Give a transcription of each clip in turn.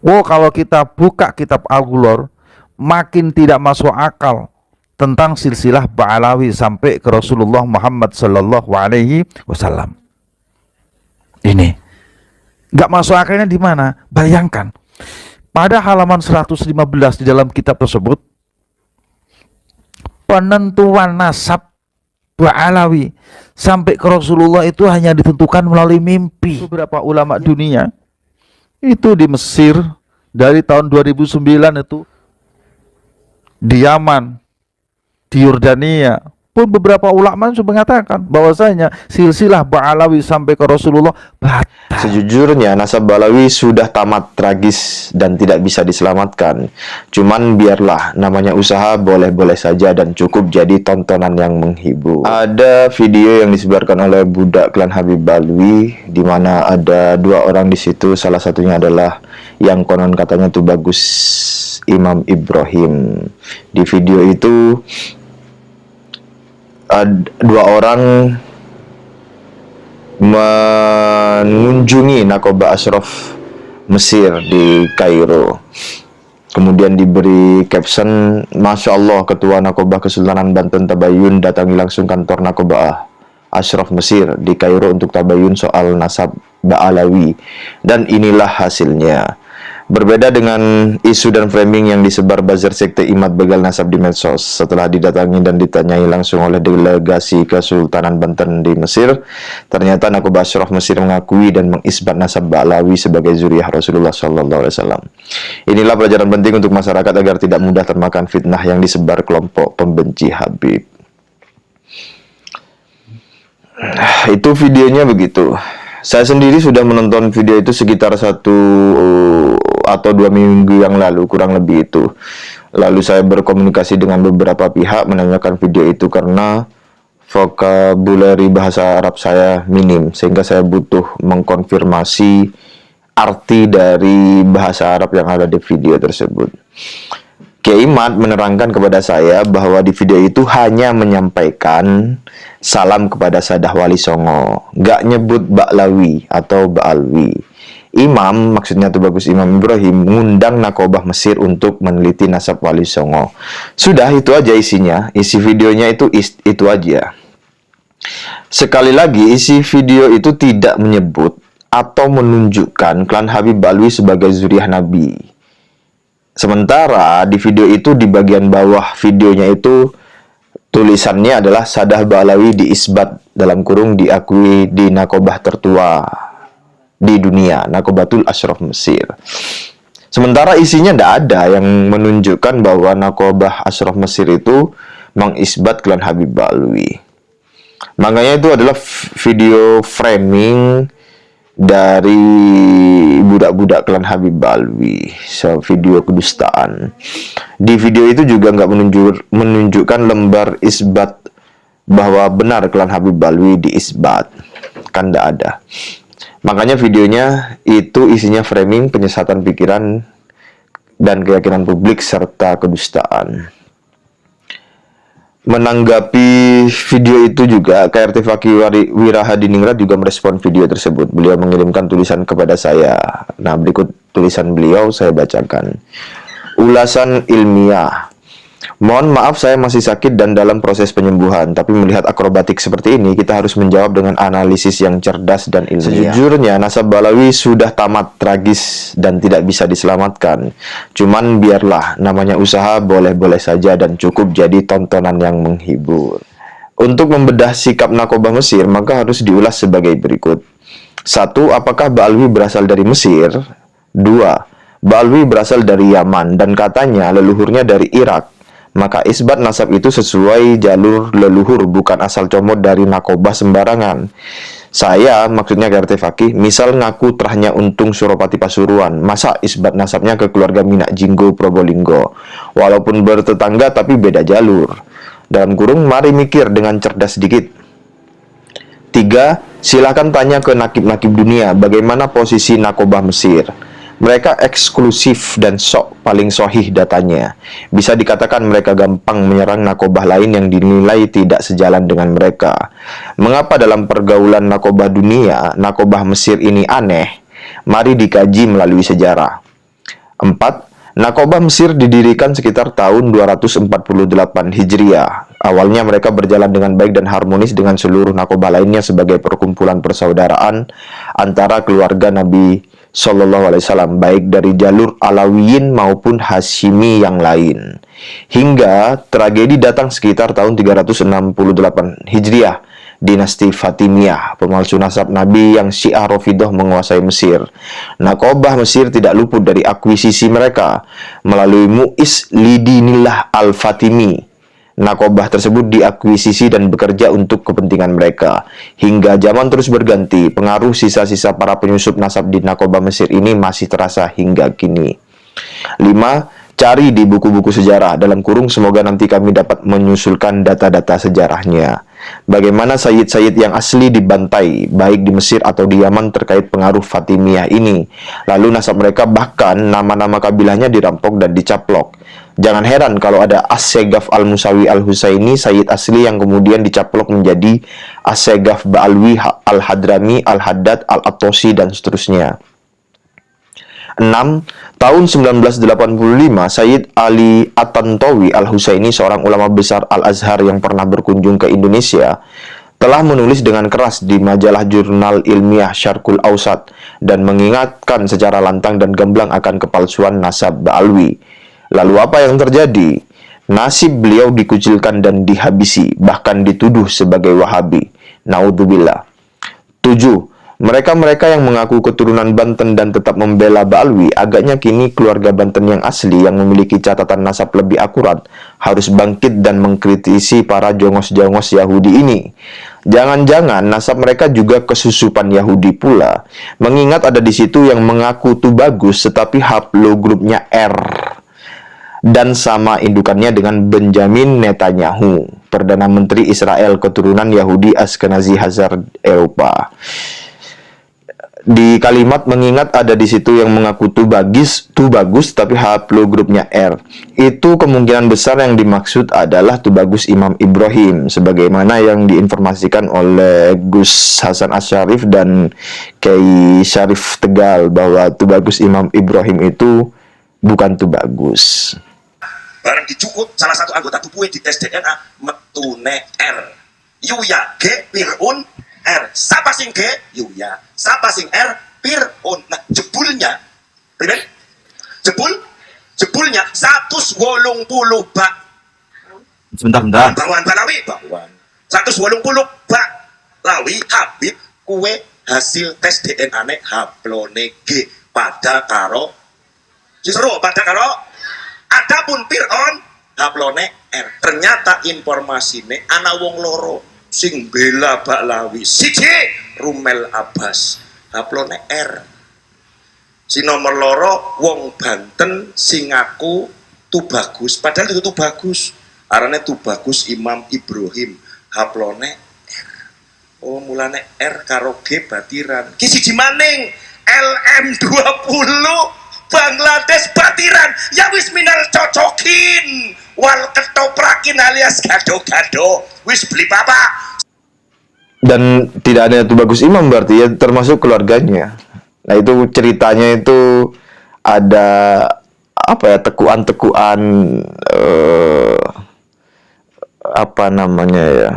Oh, kalau kita buka kitab Al-Ghulor, makin tidak masuk akal tentang silsilah Ba'alawi sampai ke Rasulullah Muhammad Sallallahu Alaihi Wasallam. Ini nggak masuk akalnya di mana? Bayangkan, pada halaman 115 di dalam kitab tersebut, penentuan nasab Ba'alawi sampai ke Rasulullah itu hanya ditentukan melalui mimpi. Beberapa ulama dunia itu di Mesir dari tahun 2009, itu di Yaman, di Yordania pun beberapa ulama sudah mengatakan bahwasanya silsilah Ba'alawi sampai ke Rasulullah batal. Sejujurnya nasab Ba'alawi sudah tamat tragis dan tidak bisa diselamatkan. Cuman biarlah, namanya usaha boleh-boleh saja dan cukup jadi tontonan yang menghibur. Ada video yang disebarkan oleh budak klan Habib Ba'alawi di mana ada dua orang di situ. Salah satunya adalah yang konon katanya tuh bagus, Imam Ibrahim. Di video itu dua orang mengunjungi Nakoba Ashraf Mesir di Kairo. Kemudian diberi caption, Masya Allah, Ketua Nakoba Kesultanan Banten Tabayun datangi langsung kantor Nakoba Ashraf Mesir di Kairo untuk tabayun soal nasab Ba'alawi. Dan inilah hasilnya. Berbeda dengan isu dan framing yang disebar buzzer sekte Imad begal nasab di medsos. Setelah didatangi dan ditanyai langsung oleh delegasi Kesultanan Banten di Mesir, ternyata Nakoba Ashraf Mesir mengakui dan mengisbat nasab Ba'alawi sebagai zuriyah Rasulullah SAW. Inilah pelajaran penting untuk masyarakat agar tidak mudah termakan fitnah yang disebar kelompok pembenci Habib. Itu videonya begitu. Saya sendiri sudah menonton video itu sekitar 1 atau 2 minggu yang lalu, kurang lebih itu. Lalu saya berkomunikasi dengan beberapa pihak menanyakan video itu karena vocabulary bahasa Arab saya minim, sehingga saya butuh mengkonfirmasi arti dari bahasa Arab yang ada di video tersebut. Kiai Imad menerangkan kepada saya bahwa di video itu hanya menyampaikan salam kepada Sadah Wali Songo, gak nyebut Ba'alawi atau Ba'alwi. Imam, maksudnya tuh bagus Imam Ibrahim, mengundang Nakobah Mesir untuk meneliti nasab Wali Songo. Sudah, itu aja isinya. Isi videonya itu aja. Sekali lagi, isi video itu tidak menyebut atau menunjukkan klan Habib Ba'alawi sebagai zuriyah Nabi. Sementara di video itu, di bagian bawah videonya itu tulisannya adalah Sadah Ba'alawi diisbat dalam kurung diakui di Nakobah tertua di dunia, Nakobatul Ashraf Mesir. Sementara isinya tidak ada yang menunjukkan bahwa Nakobah Ashraf Mesir itu mengisbat klan Habib Ba'alawi. Makanya itu adalah video framing dari budak-budak klan Habib Ba'alawi, video kedustaan. Di video itu juga nggak menunjukkan lembar isbat bahwa benar klan Habib Ba'alawi diisbat, kan nggak ada. Makanya videonya itu isinya framing, penyesatan pikiran dan keyakinan publik serta kedustaan. Menanggapi video itu juga, KRT Fakih Wirahadiningrat juga merespon video tersebut. Beliau mengirimkan tulisan kepada saya. Nah, berikut tulisan beliau, saya bacakan. Ulasan ilmiah. Mohon maaf saya masih sakit dan dalam proses penyembuhan, tapi melihat akrobatik seperti ini, kita harus menjawab dengan analisis yang cerdas dan ilmiah. Sejujurnya, nasab Ba'alawi sudah tamat tragis dan tidak bisa diselamatkan. Cuman biarlah, namanya usaha boleh-boleh saja dan cukup jadi tontonan yang menghibur. Untuk membedah sikap Nakobah Mesir, maka harus diulas sebagai berikut. 1. Apakah Ba'alawi berasal dari Mesir? 2. Ba'alawi berasal dari Yaman dan katanya leluhurnya dari Irak. Maka isbat nasab itu sesuai jalur leluhur, bukan asal comot dari Nakobah sembarangan. Saya, maksudnya KRT Fakih, misal ngaku terahnya Untung Suropati Pasuruan, masa isbat nasabnya ke keluarga Minak Jinggo Probolinggo, walaupun bertetangga tapi beda jalur. Dalam kurung, mari mikir dengan cerdas sedikit. 3. Silakan tanya ke nakib-nakib dunia bagaimana posisi Nakobah Mesir. Mereka eksklusif dan paling sohih datanya. Bisa dikatakan mereka gampang menyerang Nakobah lain yang dinilai tidak sejalan dengan mereka. Mengapa dalam pergaulan Nakobah dunia, Nakobah Mesir ini aneh? Mari dikaji melalui sejarah. 4. Nakobah Mesir didirikan sekitar tahun 248 Hijriah. Awalnya mereka berjalan dengan baik dan harmonis dengan seluruh nakobah lainnya sebagai perkumpulan persaudaraan antara keluarga Nabi Shallallahu Alaihi Wasallam, baik dari jalur Alawiyin maupun Hashimi yang lain. Hingga tragedi datang sekitar tahun 368 Hijriah. Dinasti Fatimiyah, pemalsu nasab Nabi yang Syiah Rafidah menguasai Mesir. Nakobah Mesir tidak luput dari akuisisi mereka melalui Mu'is Lidinillah Al-Fatimi. Nakobah tersebut diakuisisi dan bekerja untuk kepentingan mereka. Hingga zaman terus berganti, pengaruh sisa-sisa para penyusup nasab di Nakobah Mesir ini masih terasa hingga kini. 5. Cari di buku-buku sejarah, dalam kurung semoga nanti kami dapat menyusulkan data-data sejarahnya. Bagaimana sayyid-sayyid yang asli dibantai, baik di Mesir atau di Yaman terkait pengaruh Fatimiyah ini. Lalu nasab mereka bahkan nama-nama kabilahnya dirampok dan dicaplok. Jangan heran kalau ada As-Segaf Al-Musawi Al-Husaini, sayyid asli yang kemudian dicaplok menjadi As-Segaf Ba'alwi Al-Hadrami, Al-Haddad, Al-Attosi, dan seterusnya. 6. Tahun 1985, Sayyid Ali At-Tantawi Al-Husaini, seorang ulama besar Al-Azhar yang pernah berkunjung ke Indonesia, telah menulis dengan keras di majalah jurnal ilmiah Syarqul Awsat dan mengingatkan secara lantang dan gamblang akan kepalsuan nasab Ba'alwi. Lalu apa yang terjadi? Nasib beliau dikucilkan dan dihabisi, bahkan dituduh sebagai Wahabi. Naudzubillah. 7. Mereka-mereka yang mengaku keturunan Banten dan tetap membela Ba'alwi, agaknya kini keluarga Banten yang asli yang memiliki catatan nasab lebih akurat harus bangkit dan mengkritisi para jongos-jongos Yahudi ini. Jangan-jangan nasab mereka juga kesusupan Yahudi pula, mengingat ada di situ yang mengaku Tubagus tetapi haplogrupnya R dan sama indukannya dengan Benjamin Netanyahu, Perdana Menteri Israel keturunan Yahudi Ashkenazi Hazar Eropa. Di kalimat mengingat ada di situ yang mengaku Tubagus tapi haplogrupnya R. Itu kemungkinan besar yang dimaksud adalah Tubagus Imam Ibrahim, sebagaimana yang diinformasikan oleh Gus Hasan Asyarif dan Kiai Syarif Tegal bahwa Tubagus Imam Ibrahim itu bukan Tubagus. Barang dicukut salah satu anggota tubuhnya di tes DNA metune R. Yuya G Pirun R. Sapa sing G? Yuya. Sapa sing R? Pirun. Nah, jebulnya pribadi jebulnya 180 bak. Sebentar. Bawaan Balawi, bawaan 180 bak Lawi Habib kue hasil tes DNA ne haplone G pada karo justru pada karo adapun Pirun haplone R. Ternyata informasine ana wong loro sing bela Baklawi, siji Rumel Abbas haplone R. Si nomor loro wong Banten sing ngaku Tubagus, padahal itu Tubagus arane Tubagus Imam Ibrahim haplone R. Oh mulane R karo G batiran ki siji maning LM20 Bangladesh batiran ya wis minal cocokin wal ketoprakin alias gado-gado wis beli papa. Dan tidak ada Tubagus Imam berarti ya termasuk keluarganya. Nah itu ceritanya itu ada apa ya, tekuan-tekuan apa namanya ya,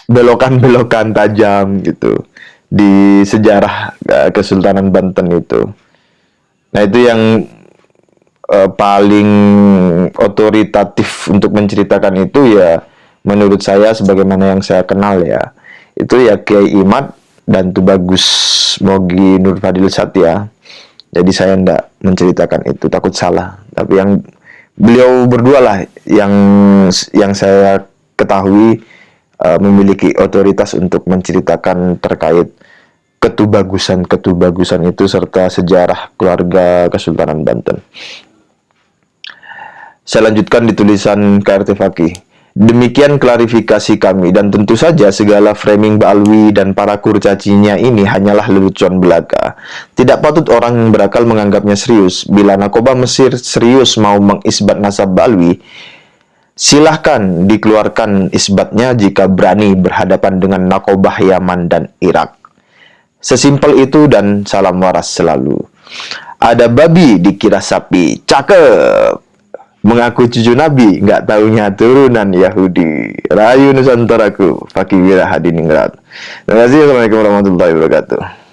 belokan-belokan tajam gitu di sejarah Kesultanan Banten itu. Nah itu yang paling otoritatif untuk menceritakan itu ya menurut saya sebagaimana yang saya kenal ya, itu ya Kiai Imad dan Tubagus Mogi Nur Fadil Satya. Jadi saya tidak menceritakan itu, takut salah. Tapi yang beliau berdua lah yang saya ketahui memiliki otoritas untuk menceritakan terkait ketubagusan itu serta sejarah keluarga Kesultanan Banten. Saya lanjutkan di tulisan KRT Fakih. Demikian klarifikasi kami, dan tentu saja segala framing Ba'alwi dan para kurcacinya ini hanyalah lelucon belaka. Tidak patut orang yang berakal menganggapnya serius. Bila Nakobah Mesir serius mau mengisbat nasab Ba'alwi, silahkan dikeluarkan isbatnya jika berani berhadapan dengan Nakobah Yaman dan Irak. Sesimpel itu dan salam waras selalu. Ada babi dikira sapi, cakep. Mengaku cucu Nabi, nggak taunya turunan Yahudi. Rayu Nusantaraku, Fakih Wirahadiningrat. Terima kasih. Assalamualaikum warahmatullahi wabarakatuh.